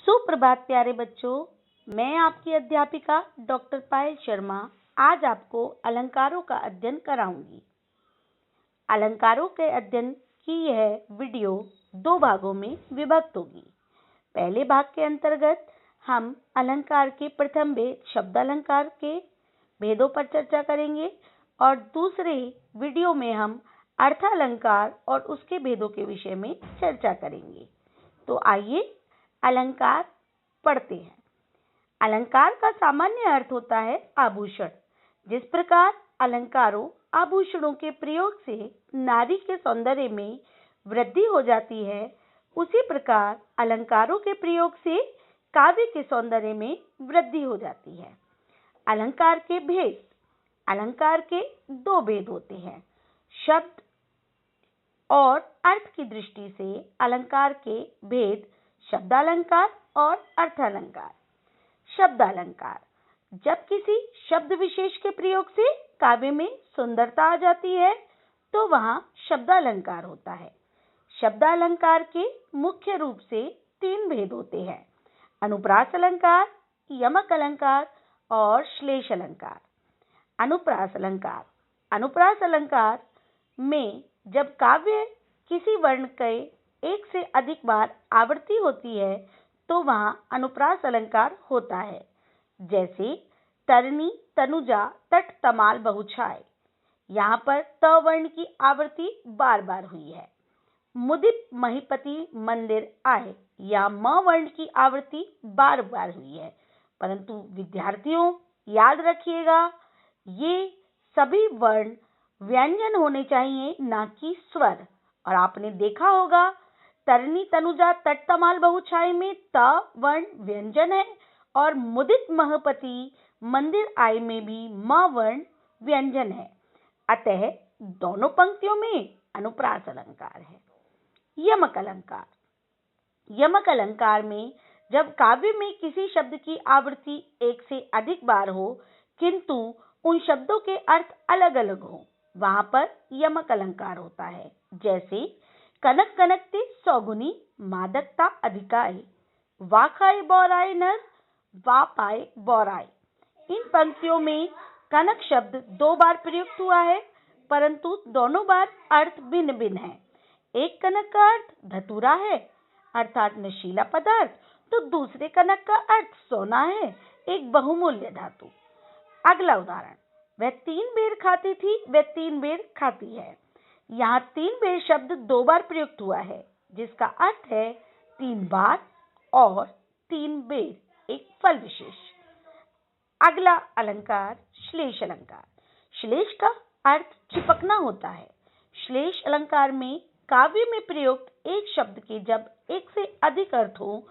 सुप्रभात प्यारे बच्चों, मैं आपकी अध्यापिका डॉक्टर पायल शर्मा आज आपको अलंकारों का अध्ययन कराऊंगी। अलंकारों के अध्ययन की यह वीडियो 2 भागों में विभक्त होगी। पहले भाग के अंतर्गत हम अलंकार के प्रथम भेद शब्द अलंकार के भेदों पर चर्चा करेंगे और दूसरे वीडियो में हम अर्थ अलंकार और उसके भेदों के विषय में चर्चा करेंगे। तो आइए अलंकार पढ़ते हैं। अलंकार का सामान्य अर्थ होता है आभूषण। जिस प्रकार अलंकारों आभूषणों के प्रयोग से नारी के सौंदर्य में वृद्धि हो जाती है, उसी प्रकार अलंकारों के प्रयोग से काव्य के सौंदर्य में वृद्धि हो जाती है। अलंकार के भेद। अलंकार के 2 भेद होते हैं। शब्द और अर्थ की दृष्टि से अलंकार के भेद शब्दालंकार और अर्थालंकार। शब्दालंकार, जब किसी शब्द विशेष के प्रयोग से काव्य में सुंदरता आ जाती है तो वहां शब्दालंकार होता है। शब्दालंकार के मुख्य रूप से 3 भेद होते हैं: अनुप्रास अलंकार, यमक अलंकार और श्लेष अलंकार। अनुप्रास अलंकार। अनुप्रास अलंकार में जब काव्य किसी वर्ण के एक से अधिक बार आवृत्ति होती है तो वहां अनुप्रास अलंकार होता है। जैसे तरनी, तनुजा, तट, तमाल, बहुछाय। यहाँ पर त वर्ण की आवृत्ति बार बार हुई है। मुदित, महीपति, मंदिर आए, या म वर्ण की आवृत्ति बार बार हुई है। परंतु विद्यार्थियों याद रखिएगा, ये सभी वर्ण व्यंजन होने चाहिए, ना कि स्वर। और आपने देखा होगा तरनी, तनुजा, तट, तमाल, बहुछाय में त वर्ण व्यंजन है और मुदित, महपति, मंदिर आय में भी म वर्ण व्यंजन है। अतः दोनों पंक्तियों में अनुप्रास अलंकार है। यमक अलंकार। यमक अलंकार में जब काव्य में किसी शब्द की आवृत्ति एक से अधिक बार हो किंतु उन शब्दों के अर्थ अलग अलग हो, वहां पर यमक अलंकार होता है। जैसे कनक कनकते सौगुनी, मादकता अधिकाय, वा खाए बौराए नर, वा पाए बौराए। इन पंक्तियों में कनक शब्द 2 बार प्रयुक्त हुआ है, परंतु दोनों बार अर्थ भिन्न भिन्न है। एक कनक का अर्थ धतूरा है अर्थात नशीला पदार्थ, तो दूसरे कनक का अर्थ सोना है, एक बहुमूल्य धातु। अगला उदाहरण, वह 3 बेर खाती थी, वह 3 बेर खाती है। यहाँ 3 बेर शब्द 2 बार प्रयुक्त हुआ है, जिसका अर्थ है 3 बार और 3 बेर, एक फल विशेष। अगला अलंकार श्लेष अलंकार। श्लेष का अर्थ चिपकना होता है। श्लेष अलंकार में काव्य में प्रयुक्त एक शब्द के जब एक से अधिक अर्थ हो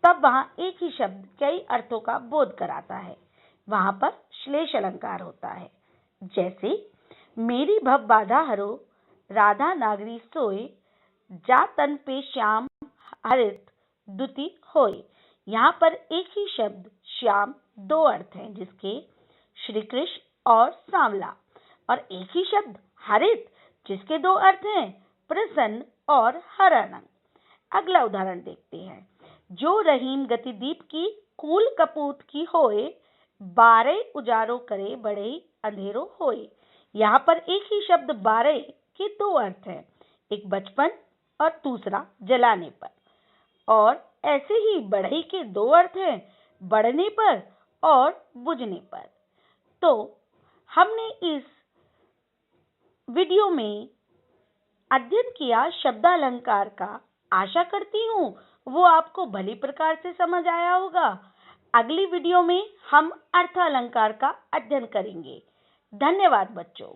तब वहां एक ही शब्द कई अर्थों का बोध कराता है, वहां पर श्लेष अलंकार होता है। जैसे मेरी भव बाधा हरो, राधा नागरी सोए, जा तन पे श्याम हरित दुति होए। यहाँ पर एक ही शब्द श्याम 2 अर्थ हैं, जिसके श्री कृष्ण और सांवला, और एक ही शब्द हरित जिसके 2 अर्थ हैं, प्रसन्न और हरण। अगला उदाहरण देखते हैं, जो रहीम गति दीप की, कूल कपूत की होए, 12 उजारो करे, बड़े अंधेरो होए। यहाँ पर एक ही शब्द 12 के 2 अर्थ हैं, एक बचपन और दूसरा जलाने पर। और ऐसे ही बढ़ई के 2 अर्थ हैं, बढ़ने पर और बुझने पर। तो हमने इस वीडियो में अध्ययन किया शब्दालंकार का। आशा करती हूँ वो आपको भली प्रकार से समझ आया होगा। अगली वीडियो में हम अर्थ अलंकार का अध्ययन करेंगे। धन्यवाद बच्चों।